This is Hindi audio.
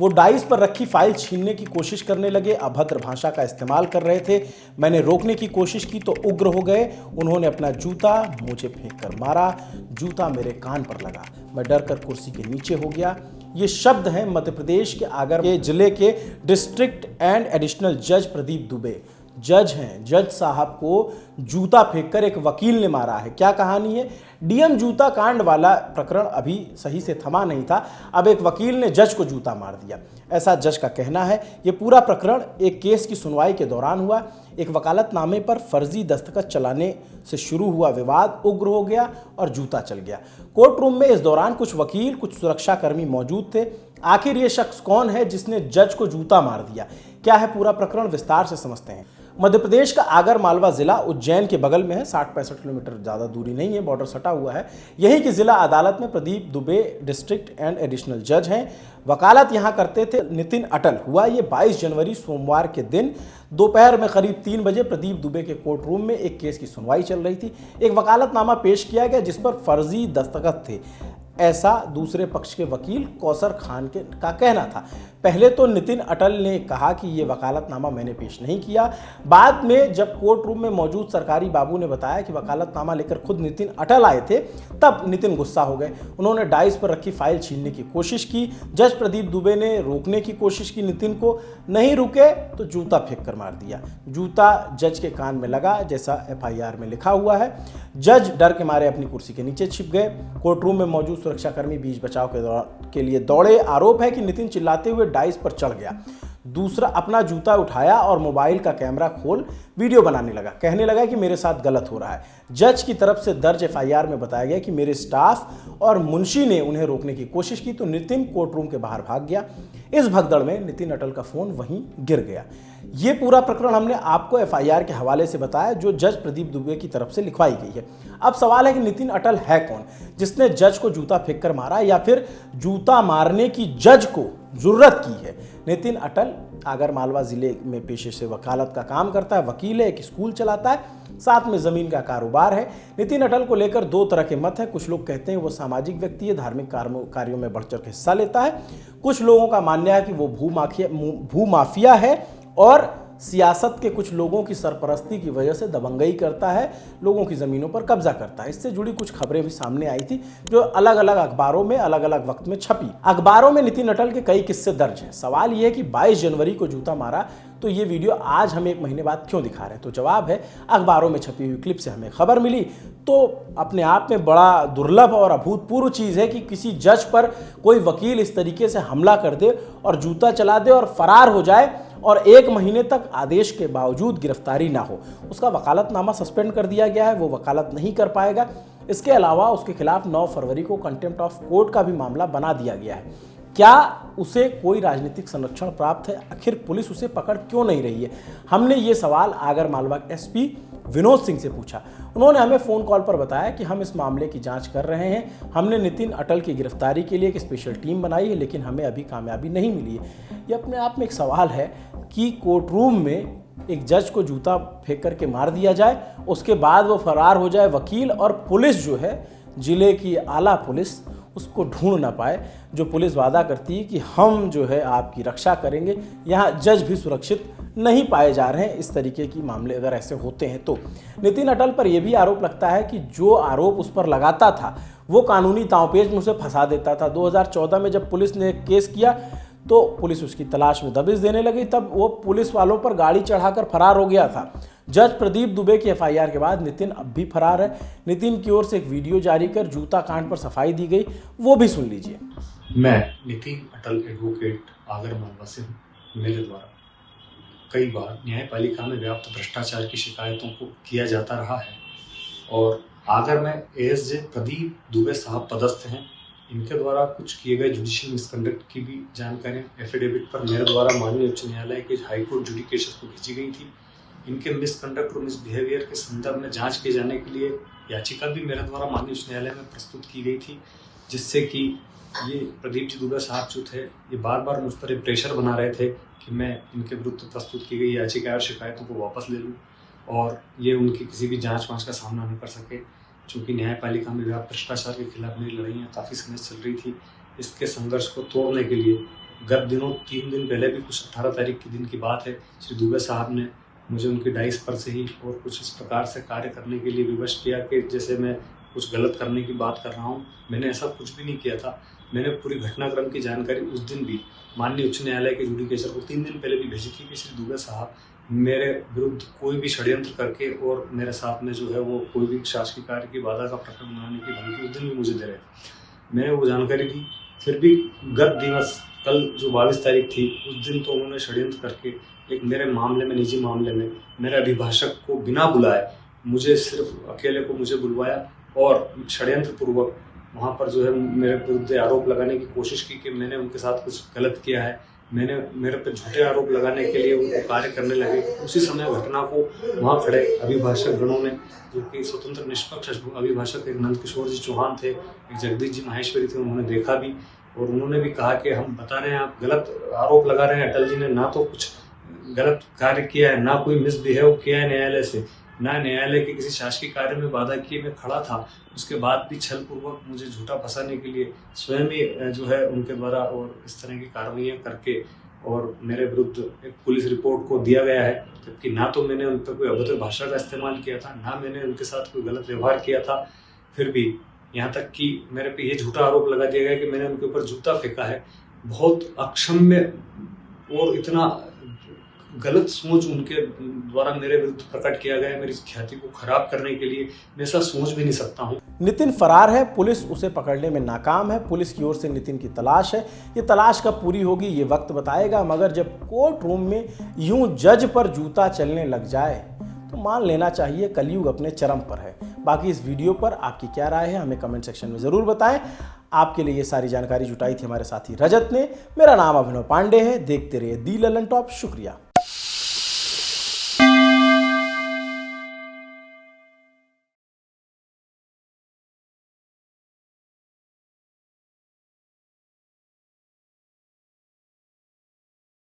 वो डाइस पर रखी फाइल छीनने की कोशिश करने लगे, अभद्र भाषा का इस्तेमाल कर रहे थे। मैंने रोकने की कोशिश की तो उग्र हो गए। उन्होंने अपना जूता मुझे फेंक कर मारा। जूता मेरे कान पर लगा। मैं डर कर कुर्सी के नीचे हो गया। ये शब्द हैं मध्य प्रदेश के आगर के जिले के डिस्ट्रिक्ट एंड एडिशनल जज प्रदीप दुबे। जज हैं, जज साहब को जूता फेंककर एक वकील ने मारा है। क्या कहानी है? डीएम जूता कांड वाला प्रकरण अभी सही से थमा नहीं था, अब एक वकील ने जज को जूता मार दिया, ऐसा जज का कहना है। ये पूरा प्रकरण एक केस की सुनवाई के दौरान हुआ। एक वकालतनामे पर फर्जी दस्तखत चलाने से शुरू हुआ विवाद उग्र हो गया और जूता चल गया। कोर्ट रूम में इस दौरान कुछ वकील, कुछ सुरक्षाकर्मी मौजूद थे। आखिर ये शख्स कौन है जिसने जज को जूता मार दिया? क्या है पूरा प्रकरण, विस्तार से समझते हैं। मध्य प्रदेश का आगर मालवा जिला उज्जैन के बगल में है, 60-65 किलोमीटर ज़्यादा दूरी नहीं है, बॉर्डर सटा हुआ है। यहीं की जिला अदालत में Pradeep Dubey district and additional जज हैं। वकालत यहाँ करते थे नितिन अटल। हुआ ये 22 जनवरी सोमवार के दिन दोपहर में करीब 3 बजे प्रदीप दुबे के कोर्ट रूम में एक केस की सुनवाई चल रही थी। एक वकालतनामा पेश किया गया जिस पर फर्जी दस्तखत थे, ऐसा दूसरे पक्ष के वकील कौसर खान का कहना था। पहले तो नितिन अटल ने कहा कि ये वकालतनामा मैंने पेश नहीं किया। बाद में जब कोर्ट रूम में मौजूद सरकारी बाबू ने बताया कि वकालतनामा लेकर खुद नितिन अटल आए थे, तब नितिन गुस्सा हो गए। उन्होंने डाइस पर रखी फाइल छीनने की कोशिश की। जज प्रदीप दुबे ने रोकने की कोशिश की नितिन को, नहीं रुके तो जूता फेंक कर मार दिया। जूता जज के कान में लगा, जैसा एफआईआर में लिखा हुआ है। जज डर के मारे अपनी कुर्सी के नीचे छिप गए। कोर्ट रूम में मौजूद सुरक्षाकर्मी बीच बचाव के लिए दौड़े। आरोप है कि नितिन चिल्लाते हुए डाइस पर चढ़ गया। दूसरा, अपना जूता उठाया और मोबाइल का कैमरा खोल वीडियो बनाने लगा। कहने लगा कि मेरे साथ गलत हो रहा है। जज की तरफ से दर्ज एफआईआर में बताया गया कि मेरे स्टाफ और मुंशी ने उन्हें रोकने की कोशिश की तो नितिन कोर्ट रूम के बाहर भाग गया। इस भगदड़ में नितिन अटल का फोन वहीं गिर गया। ये पूरा प्रकरण हमने आपको एफआईआर के हवाले से बताया जो जज प्रदीप दुबे की तरफ से लिखवाई गई है। अब सवाल है कि नितिन अटल है कौन जिसने जज को जूता फेंक कर मारा, या फिर जूता मारने की जज को जुर्रत की है? नितिन अटल आगर मालवा जिले में पेशे से वकालत का काम करता है, वकील है, एक स्कूल चलाता है, साथ में जमीन का कारोबार है। नितिन अटल को लेकर दो तरह के मत हैं। कुछ लोग कहते हैं वो सामाजिक व्यक्ति है, धार्मिक कार्यों में बढ़ चढ़ के हिस्सा लेता है। कुछ लोगों का मानना है कि वो भूमाफिया है और सियासत के कुछ लोगों की सरपरस्ती की वजह से दबंगई करता है, लोगों की ज़मीनों पर कब्जा करता है। इससे जुड़ी कुछ खबरें भी सामने आई थी जो अलग अलग अखबारों में अलग अलग वक्त में छपी। अखबारों में नितिन अटल के कई किस्से दर्ज हैं। सवाल यह है कि 22 जनवरी को जूता मारा तो ये वीडियो आज हम 1 महीने बाद क्यों दिखा रहे हैं? तो जवाब है, अखबारों में छपी हुई क्लिप से हमें खबर मिली तो अपने आप में बड़ा दुर्लभ और अभूतपूर्व चीज़ है कि किसी जज पर कोई वकील इस तरीके से हमला कर दे और जूता चला दे और फरार हो जाए और 1 महीने तक आदेश के बावजूद गिरफ्तारी ना हो। उसका वकालतनामा सस्पेंड कर दिया गया है, वो वकालत नहीं कर पाएगा। इसके अलावा उसके खिलाफ 9 फरवरी को कंटेम्प्ट ऑफ कोर्ट का भी मामला बना दिया गया है। क्या उसे कोई राजनीतिक संरक्षण प्राप्त है? आखिर पुलिस उसे पकड़ क्यों नहीं रही है? हमने ये सवाल आगर मालवा एसपी विनोद सिंह से पूछा। उन्होंने हमें फ़ोन कॉल पर बताया कि हम इस मामले की जांच कर रहे हैं। हमने नितिन अटल की गिरफ्तारी के लिए एक स्पेशल टीम बनाई है, लेकिन हमें अभी कामयाबी नहीं मिली है। ये अपने आप में एक सवाल है कि कोर्ट रूम में एक जज को जूता फेंक करके मार दिया जाए, उसके बाद वो फरार हो जाए, वकील और पुलिस जो है, जिले की आला पुलिस, उसको ढूंढ ना पाए। जो पुलिस वादा करती है कि हम जो है आपकी रक्षा करेंगे, यहाँ जज भी सुरक्षित नहीं पाए जा रहे हैं। इस तरीके की मामले अगर ऐसे होते हैं तो नितिन अटल पर यह भी आरोप लगता है कि जो आरोप उस पर लगाता था वो कानूनी दांवपेच में उसे फंसा देता था। 2014 में जब पुलिस ने केस किया तो पुलिस उसकी तलाश में दबिश देने लगी, तब वो पुलिस वालों पर गाड़ी चढ़ाकर फरार हो गया था। जज प्रदीप दुबे की एफआईआर के बाद नितिन अब भी फरार है। नितिन की ओर से एक वीडियो जारी कर जूता कांड पर सफाई दी गई, वो भी सुन लीजिए। मैं नितिन अटल एडवोकेट आगर मालवा से हूँ। मेरे द्वारा कई बार न्यायपालिका में व्याप्त भ्रष्टाचार की शिकायतों को किया जाता रहा है और आगर में एएसजे प्रदीप दुबे साहब पदस्थ हैं। इनके द्वारा कुछ किए गए जुडिशियल मिसकंडक्ट की भी जानकारी एफिडेविट पर मेरे द्वारा माननीय उच्च न्यायालय के हाईकोर्ट जुडिकेशस को भेजी गई थी। इनके मिसकंडक्ट और मिसबिहेवियर के संदर्भ में जांच किए जाने के लिए याचिका भी मेरे द्वारा माननीय उच्च न्यायालय में प्रस्तुत की गई थी, जिससे कि ये प्रदीप जी दुबे साहब जो थे ये बार बार मुझ पर प्रेशर बना रहे थे कि मैं इनके विरुद्ध प्रस्तुत की गई याचिका और शिकायतों को वापस ले लूँ और ये उनकी किसी भी जांच वाँच का सामना न कर सके। चूँकि न्यायपालिका में व्याप्त भ्रष्टाचार के खिलाफ मेरी लड़ाइयाँ काफ़ी समय से चल रही थी, इसके संघर्ष को तोड़ने के लिए गत दिनों 3 दिन पहले भी कुछ 18 तारीख के दिन की बात है, श्री दुबे साहब ने मुझे उनकी डाइस पर से ही और कुछ इस प्रकार से कार्य करने के लिए विवश किया कि जैसे मैं कुछ गलत करने की बात कर रहा हूँ। मैंने ऐसा कुछ भी नहीं किया था। मैंने पूरी घटनाक्रम की जानकारी उस दिन भी माननीय उच्च न्यायालय के जुडिकेचर को 3 दिन पहले भी भेजी थी कि श्री दुबे साहब मेरे विरुद्ध कोई भी षड्यंत्र करके और मेरे साथ में जो है वो कोई भी शासकीय कार्य की बाधा का प्रकरण बनाने की धमकी उस दिन भी मुझे दे रहे थे। मैंने वो जानकारी दी। फिर भी गत दिवस कल जो 22 तारीख थी उस दिन तो उन्होंने षड्यंत्र करके एक मेरे मामले में, निजी मामले में मेरे अभिभाषक को बिना बुलाए मुझे सिर्फ अकेले को मुझे बुलवाया और षड्यंत्र पूर्वक वहाँ पर जो है मेरे विरुद्ध आरोप लगाने की कोशिश की कि मैंने उनके साथ कुछ गलत किया है। मैंने मेरे पे झूठे आरोप लगाने के लिए उनको कार्य करने लगे। उसी समय घटना को वहाँ खड़े अभिभाषक गणों ने, जो कि स्वतंत्र निष्पक्ष अभिभाषक एक नंदकिशोर जी चौहान थे, एक जगदीश जी माहेश्वरी थे, उन्होंने देखा भी और उन्होंने भी कहा कि हम बता रहे हैं आप गलत आरोप लगा रहे हैं। अटल जी ने ना तो कुछ गलत कार्य किया है, ना कोई मिसबिहेव किया है न्यायालय से, ना न्यायालय के किसी शासकीय कार्य में बाधा किए मैं खड़ा था। उसके बाद भी छलपूर्वक मुझे झूठा फंसाने के लिए स्वयं ही जो है उनके द्वारा और इस तरह की कार्रवाइयाँ करके और मेरे विरुद्ध एक पुलिस रिपोर्ट को दिया गया है, जबकि ना तो मैंने उन पर कोई अभद्र भाषा का इस्तेमाल किया था, ना मैंने उनके साथ कोई गलत व्यवहार किया था। फिर भी यहाँ तक कि मेरे पे ये झूठा आरोप लगा दिया गया कि मैंने उनके ऊपर जूता फेंका है। बहुत अक्षम्य और इतना गलत सोच उनके द्वारा मेरे विरुद्ध प्रकट किया गया है, मेरी ख्याति को खराब करने के लिए। मैं ऐसा सोच भी नहीं सकता हूँ। नितिन फरार है, पुलिस उसे पकड़ने में नाकाम है। पुलिस की ओर से नितिन की तलाश है। ये तलाश कब पूरी होगी ये वक्त बताएगा, मगर जब कोर्ट रूम में यूं जज पर जूता चलने लग जाए तो मान लेना चाहिए कलयुग अपने चरम पर है। बाकी इस वीडियो पर आपकी क्या राय है हमें कमेंट सेक्शन में ज़रूर बताएं। आपके लिए ये सारी जानकारी जुटाई थी हमारे साथी रजत ने। मेरा नाम अभिनव पांडे है। देखते रहिए दी ललन टॉप। शुक्रिया।